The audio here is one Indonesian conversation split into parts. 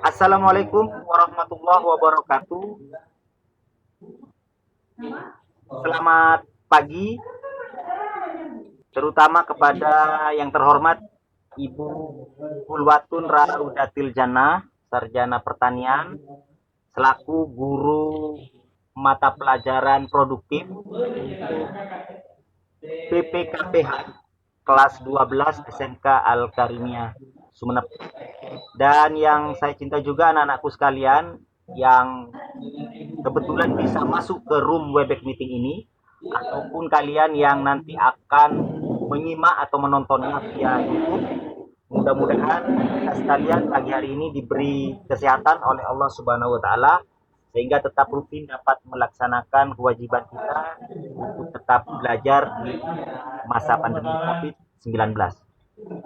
Assalamualaikum warahmatullahi wabarakatuh. Selamat pagi, terutama kepada yang terhormat Ibu Hulwatun Raudatil Jannah, Sarjana Pertanian, selaku guru mata pelajaran produktif PPKPH kelas 12 SMK Al-Karimiyah Sumeneb. Dan yang saya cinta juga anak-anakku sekalian yang kebetulan bisa masuk ke room Webex meeting ini, ataupun kalian yang nanti akan menyimak atau menontonnya via YouTube. Mudah-mudahan kita sekalian pagi hari ini diberi kesehatan oleh Allah Subhanahu wa taala sehingga tetap rutin dapat melaksanakan kewajiban kita untuk tetap belajar di masa pandemi Covid-19.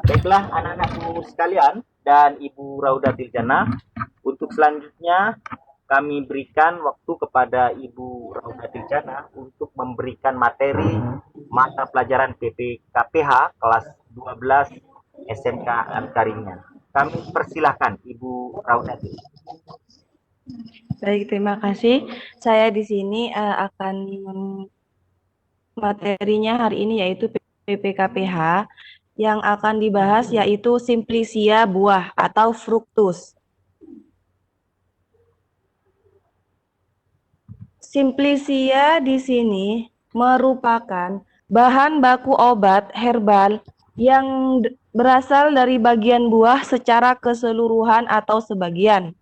Baiklah anak-anakku sekalian dan Ibu Raudatil Jannah, untuk selanjutnya kami berikan waktu kepada Ibu Raudatil Jannah untuk memberikan materi mata pelajaran PPKPH kelas 12 SMK Al-Karimiyah. Kami persilahkan Ibu Raudatil. Baik, terima kasih. Saya di sini akan materinya hari ini yaitu PPKPH. Yang akan dibahas yaitu simplicia buah atau fruktus. Simplicia di sini merupakan bahan baku obat herbal yang berasal dari bagian buah secara keseluruhan atau sebagian.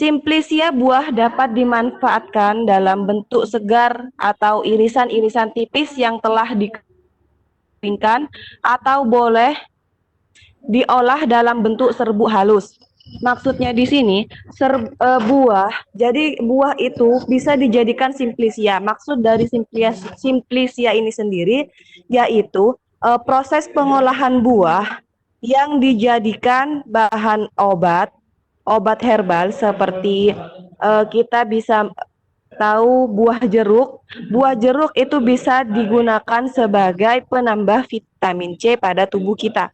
Simplicia buah dapat dimanfaatkan dalam bentuk segar atau irisan-irisan tipis yang telah dikeringkan atau boleh diolah dalam bentuk serbuk halus. Maksudnya di sini buah, jadi buah itu bisa dijadikan simplicia. Maksud dari simplicia ini sendiri yaitu proses pengolahan buah yang dijadikan bahan obat herbal seperti kita bisa tahu buah jeruk. Buah jeruk itu bisa digunakan sebagai penambah vitamin C pada tubuh kita.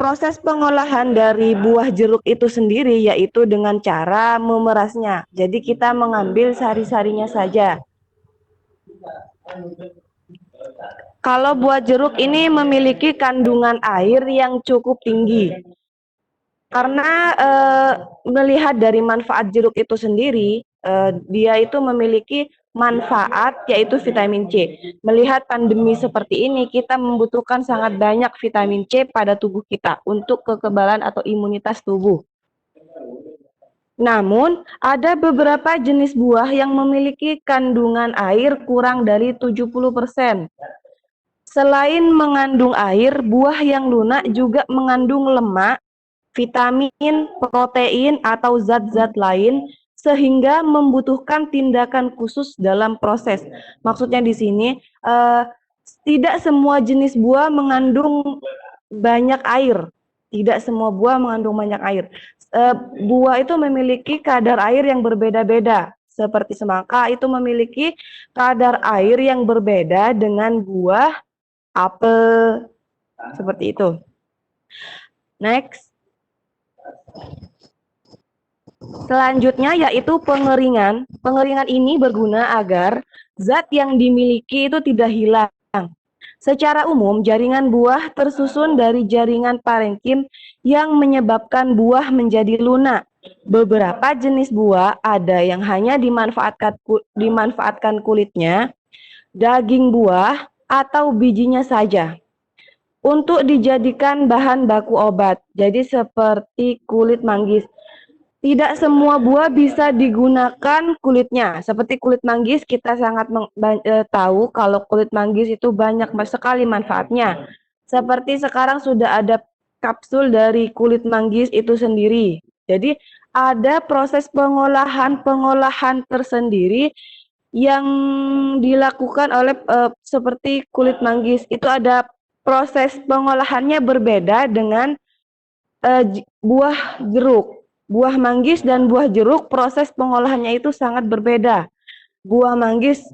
Proses pengolahan dari buah jeruk itu sendiri yaitu dengan cara memerasnya. Jadi kita mengambil sari-sarinya saja. Kalau buah jeruk ini memiliki kandungan air yang cukup tinggi. Karena melihat dari manfaat jeruk itu sendiri, dia itu memiliki manfaat yaitu vitamin C. Melihat pandemi seperti ini, kita membutuhkan sangat banyak vitamin C pada tubuh kita untuk kekebalan atau imunitas tubuh. Namun, ada beberapa jenis buah yang memiliki kandungan air kurang dari 70%. Selain mengandung air, buah yang lunak juga mengandung lemak, vitamin, protein, atau zat-zat lain sehingga membutuhkan tindakan khusus dalam proses. Maksudnya di sini tidak semua jenis buah mengandung banyak air. Tidak semua buah mengandung banyak air. Buah itu memiliki kadar air yang berbeda-beda. Seperti semangka itu memiliki kadar air yang berbeda dengan buah apel. Seperti itu. Next. Selanjutnya yaitu pengeringan. Pengeringan ini berguna agar zat yang dimiliki itu tidak hilang. Secara umum, jaringan buah tersusun dari jaringan parenkim yang menyebabkan buah menjadi lunak. Beberapa jenis buah ada yang hanya dimanfaatkan kulitnya, daging buah, atau bijinya saja untuk dijadikan bahan baku obat. Jadi seperti kulit manggis. Tidak semua buah bisa digunakan kulitnya. Seperti kulit manggis, kita sangat tahu kalau kulit manggis itu banyak sekali manfaatnya. Seperti sekarang sudah ada kapsul dari kulit manggis itu sendiri. Jadi ada proses pengolahan tersendiri yang dilakukan oleh seperti kulit manggis. Itu ada proses pengolahannya berbeda dengan buah jeruk. Buah manggis dan buah jeruk proses pengolahannya itu sangat berbeda. Buah manggis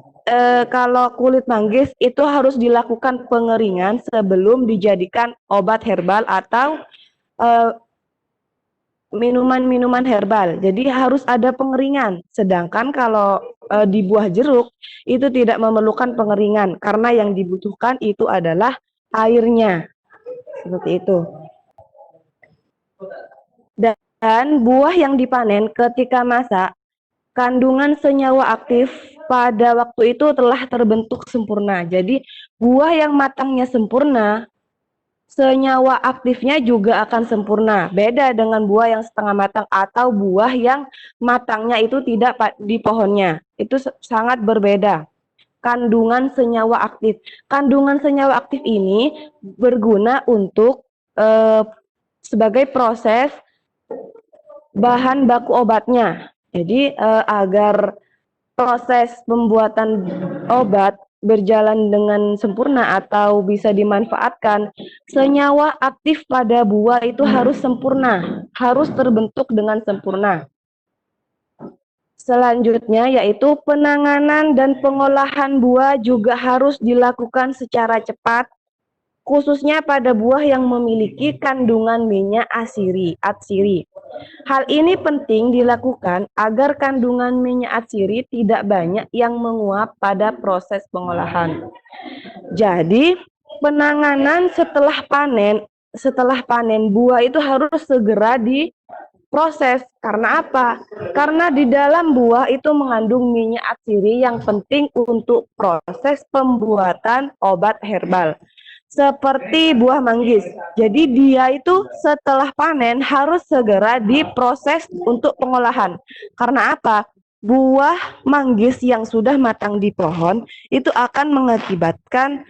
kalau kulit manggis itu harus dilakukan pengeringan sebelum dijadikan obat herbal atau eh, minuman-minuman herbal. Jadi harus ada pengeringan. Sedangkan kalau di buah jeruk itu tidak memerlukan pengeringan karena yang dibutuhkan itu adalah airnya. Seperti itu. Dan buah yang dipanen ketika masak, kandungan senyawa aktif pada waktu itu telah terbentuk sempurna. Jadi buah yang matangnya sempurna, senyawa aktifnya juga akan sempurna. Beda dengan buah yang setengah matang atau buah yang matangnya itu tidak di pohonnya. Itu sangat berbeda. Kandungan senyawa aktif. Kandungan senyawa aktif ini berguna untuk sebagai proses bahan baku obatnya. Jadi agar proses pembuatan obat berjalan dengan sempurna atau bisa dimanfaatkan, senyawa aktif pada buah itu harus sempurna, harus terbentuk dengan sempurna. Selanjutnya yaitu penanganan dan pengolahan buah juga harus dilakukan secara cepat, khususnya pada buah yang memiliki kandungan minyak atsiri. Hal ini penting dilakukan agar kandungan minyak atsiri tidak banyak yang menguap pada proses pengolahan. Jadi, penanganan setelah panen buah itu harus segera diproses. Karena apa? Karena di dalam buah itu mengandung minyak atsiri yang penting untuk proses pembuatan obat herbal. Seperti buah manggis. Jadi dia itu setelah panen harus segera diproses untuk pengolahan. Karena apa? Buah manggis yang sudah matang di pohon itu akan mengakibatkan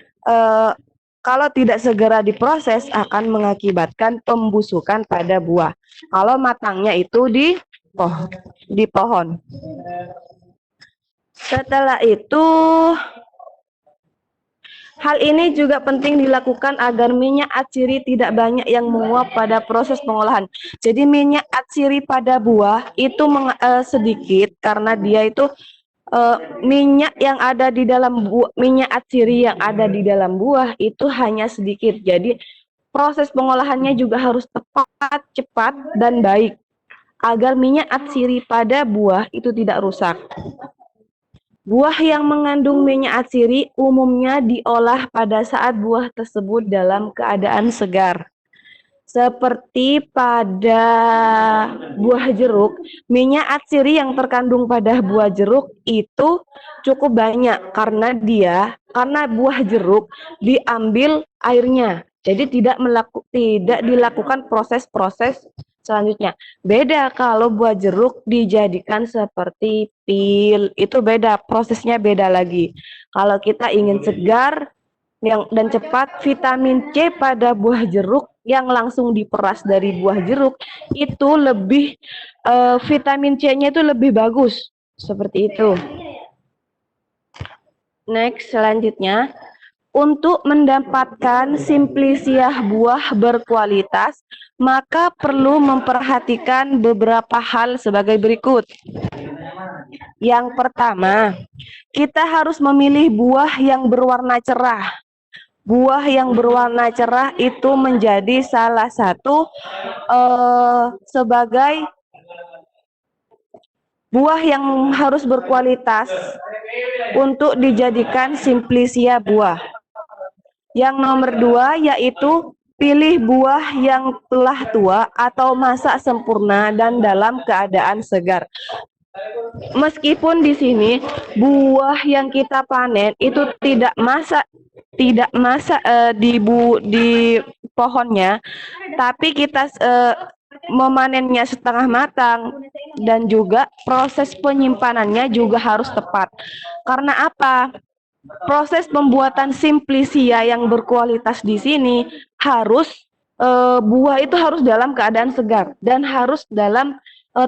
kalau tidak segera diproses akan mengakibatkan pembusukan pada buah. Kalau matangnya itu di pohon. Setelah itu hal ini juga penting dilakukan agar minyak atsiri tidak banyak yang menguap pada proses pengolahan. Jadi minyak atsiri pada buah itu sedikit karena dia itu minyak yang ada di dalam minyak atsiri yang ada di dalam buah itu hanya sedikit. Jadi proses pengolahannya juga harus tepat, cepat, dan baik agar minyak atsiri pada buah itu tidak rusak. Buah yang mengandung minyak atsiri umumnya diolah pada saat buah tersebut dalam keadaan segar. Seperti pada buah jeruk, minyak atsiri yang terkandung pada buah jeruk itu cukup banyak karena buah jeruk diambil airnya. Jadi tidak dilakukan proses-proses selanjutnya. Beda kalau buah jeruk dijadikan seperti pil, itu beda, prosesnya beda lagi. Kalau kita ingin segar dan cepat, vitamin C pada buah jeruk yang langsung diperas dari buah jeruk itu lebih vitamin C-nya itu lebih bagus, seperti itu. Next, selanjutnya. Untuk mendapatkan simpliciah buah berkualitas, maka perlu memperhatikan beberapa hal sebagai berikut. Yang pertama, kita harus memilih buah yang berwarna cerah. Buah yang berwarna cerah itu menjadi salah satu sebagai buah yang harus berkualitas untuk dijadikan simpliciah buah. Yang nomor 2 yaitu pilih buah yang telah tua atau masak sempurna dan dalam keadaan segar. Meskipun di sini buah yang kita panen itu tidak masak di pohonnya, tapi kita memanennya setengah matang dan juga proses penyimpanannya juga harus tepat. Karena apa? Proses pembuatan simpliciah yang berkualitas di sini harus buah itu harus dalam keadaan segar dan harus dalam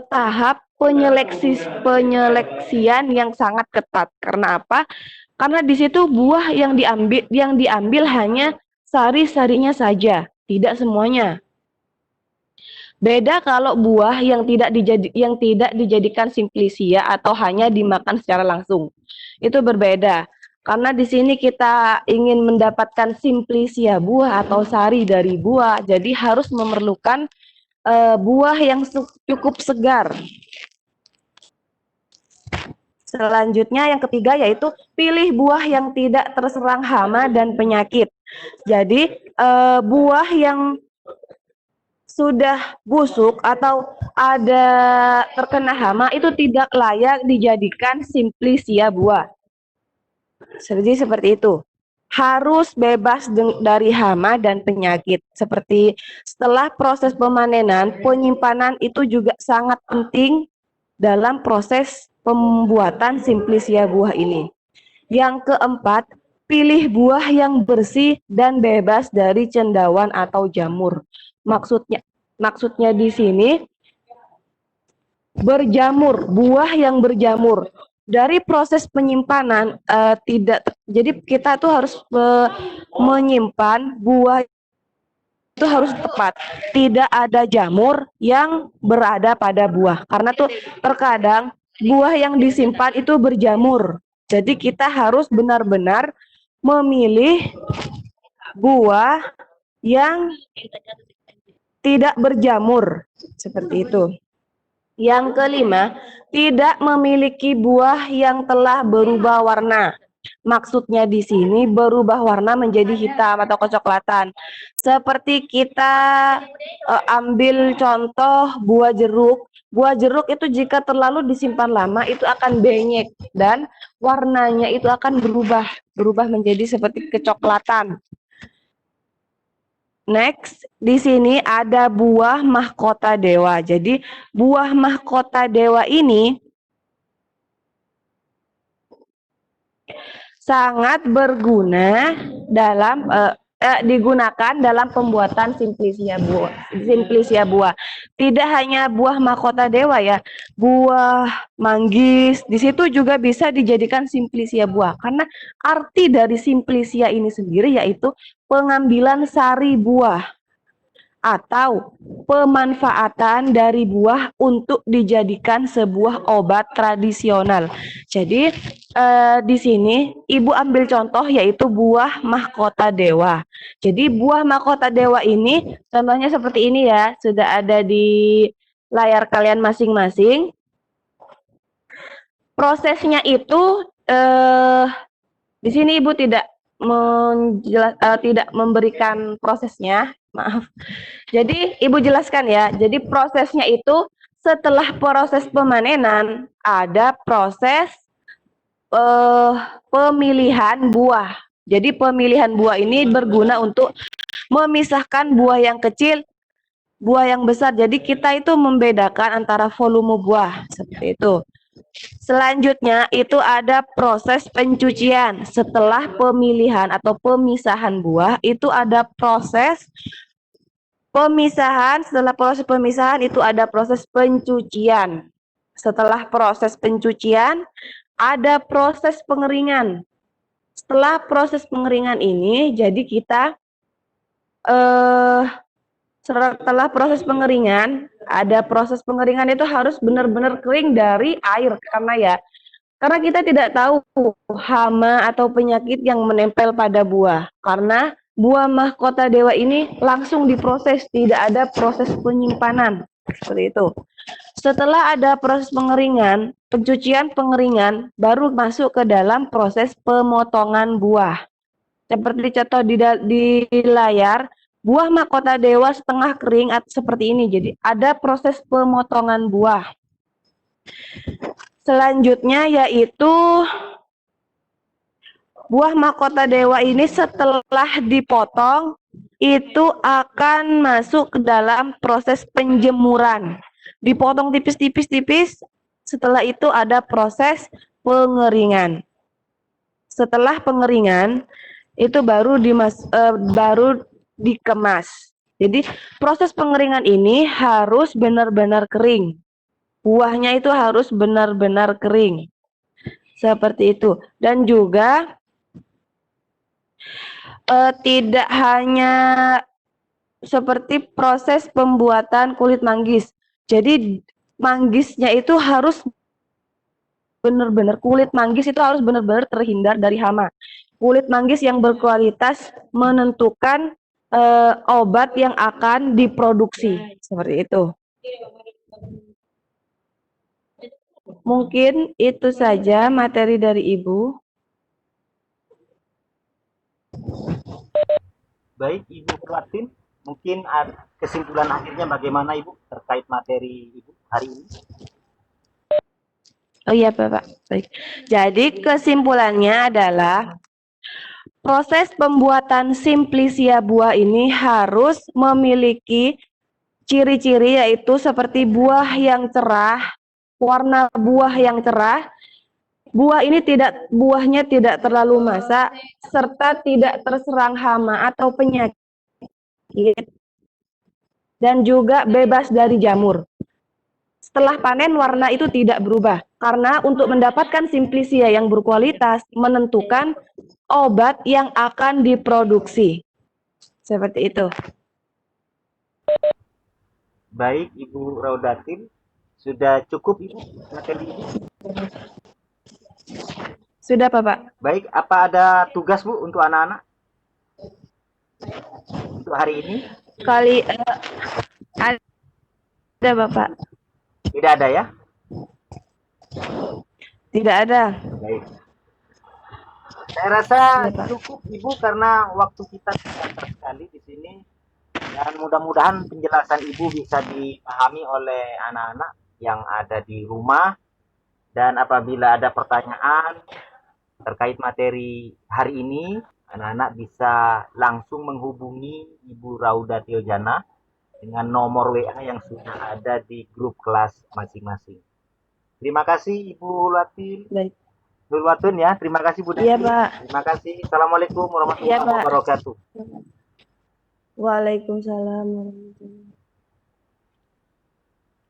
tahap penyeleksian yang sangat ketat. Karena apa? Karena di situ buah yang diambil hanya sari-sarinya saja, tidak semuanya. Beda kalau buah yang tidak dijadikan simplisia atau hanya dimakan secara langsung. Itu berbeda. Karena di sini kita ingin mendapatkan simplisia buah atau sari dari buah, jadi harus memerlukan buah yang cukup segar. Selanjutnya yang ketiga yaitu pilih buah yang tidak terserang hama dan penyakit. Jadi buah yang sudah busuk atau ada terkena hama itu tidak layak dijadikan simplisia buah. Jadi seperti itu. Harus bebas dari hama dan penyakit. Seperti setelah proses pemanenan, penyimpanan itu juga sangat penting dalam proses pembuatan simplisia buah ini. Yang keempat, pilih buah yang bersih dan bebas dari cendawan atau jamur. Maksudnya di sini berjamur, buah yang berjamur. Dari proses penyimpanan jadi kita tuh harus menyimpan buah itu harus tepat, tidak ada jamur yang berada pada buah, karena tuh terkadang buah yang disimpan itu berjamur. Jadi kita harus benar-benar memilih buah yang tidak berjamur, seperti itu. Yang kelima, tidak memiliki buah yang telah berubah warna. Maksudnya di sini berubah warna menjadi hitam atau kecoklatan. Seperti kita ambil contoh buah jeruk. Buah jeruk itu jika terlalu disimpan lama itu akan benyek dan warnanya itu akan berubah menjadi seperti kecoklatan. Next, di sini ada buah mahkota dewa. Jadi, buah mahkota dewa ini sangat berguna dalam digunakan dalam pembuatan simplisia buah. Tidak hanya buah mahkota dewa ya, buah manggis di situ juga bisa dijadikan simplisia buah. Karena arti dari simplisia ini sendiri yaitu pengambilan sari buah atau pemanfaatan dari buah untuk dijadikan sebuah obat tradisional. Jadi di sini Ibu ambil contoh yaitu buah mahkota dewa. Jadi buah mahkota dewa ini contohnya seperti ini ya, sudah ada di layar kalian masing-masing. Prosesnya itu di sini Ibu tidak tidak memberikan prosesnya, maaf. Jadi Ibu jelaskan ya. Jadi prosesnya itu setelah proses pemanenan ada proses pemilihan buah. Jadi pemilihan buah ini berguna untuk memisahkan buah yang kecil, buah yang besar. Jadi kita itu membedakan antara volume buah seperti itu. Selanjutnya itu ada proses pencucian. Setelah pemilihan atau pemisahan buah itu ada proses pemisahan. Setelah proses pemisahan itu ada proses pencucian. Setelah proses pencucian ada proses pengeringan. Setelah proses pengeringan ini jadi kita setelah proses pengeringan, ada proses pengeringan itu harus benar-benar kering dari air karena kita tidak tahu hama atau penyakit yang menempel pada buah. Karena buah mahkota dewa ini langsung diproses, tidak ada proses penyimpanan seperti itu. Setelah ada proses pengeringan, pencucian pengeringan baru masuk ke dalam proses pemotongan buah. Seperti contoh di layar, buah mahkota dewa setengah kering seperti ini. Jadi ada proses pemotongan buah. Selanjutnya yaitu buah mahkota dewa ini setelah dipotong itu akan masuk ke dalam proses penjemuran. Dipotong tipis-tipis, setelah itu ada proses pengeringan. Setelah pengeringan itu baru dikemas. Jadi proses pengeringan ini harus benar-benar kering. Buahnya itu harus benar-benar kering. Seperti itu. Dan juga tidak hanya seperti proses pembuatan kulit manggis. Jadi manggisnya itu harus benar-benar, kulit manggis itu harus benar-benar terhindar dari hama. Kulit manggis yang berkualitas menentukan obat yang akan diproduksi, seperti itu. Mungkin itu saja materi dari Ibu. Baik, Ibu Pratin, mungkin kesimpulan akhirnya bagaimana Ibu terkait materi Ibu hari ini? Oh iya Bapak, baik. Jadi kesimpulannya adalah proses pembuatan simplicia buah ini harus memiliki ciri-ciri yaitu seperti buah yang cerah, warna buah yang cerah, buahnya tidak terlalu masak, serta tidak terserang hama atau penyakit, dan juga bebas dari jamur. Setelah panen warna itu tidak berubah, karena untuk mendapatkan simplicia yang berkualitas menentukan obat yang akan diproduksi. Seperti itu. Baik, Ibu Raudatin, sudah cukup Ibu materi Ibu? Sudah Bapak? Baik, apa ada tugas Bu untuk anak-anak untuk hari ini? Kali ada Bapak? Tidak ada ya? Tidak ada. Baik. Saya rasa Iya, Pak. cukup Ibu karena waktu kita terbatas sekali di sini dan mudah-mudahan penjelasan Ibu bisa dipahami oleh anak-anak yang ada di rumah, dan apabila ada pertanyaan terkait materi hari ini, anak-anak bisa langsung menghubungi Ibu Rauda Tiojana dengan nomor WA yang sudah ada di grup kelas masing-masing. Terima kasih Ibu Latin. Baik. Lulwatun ya, terima kasih Bu Desi. Iya, Pak. Terima kasih. Assalamualaikum warahmatullahi Iya, Pak. wabarakatuh. Waalaikumsalam warahmatullahi wabarakatuh.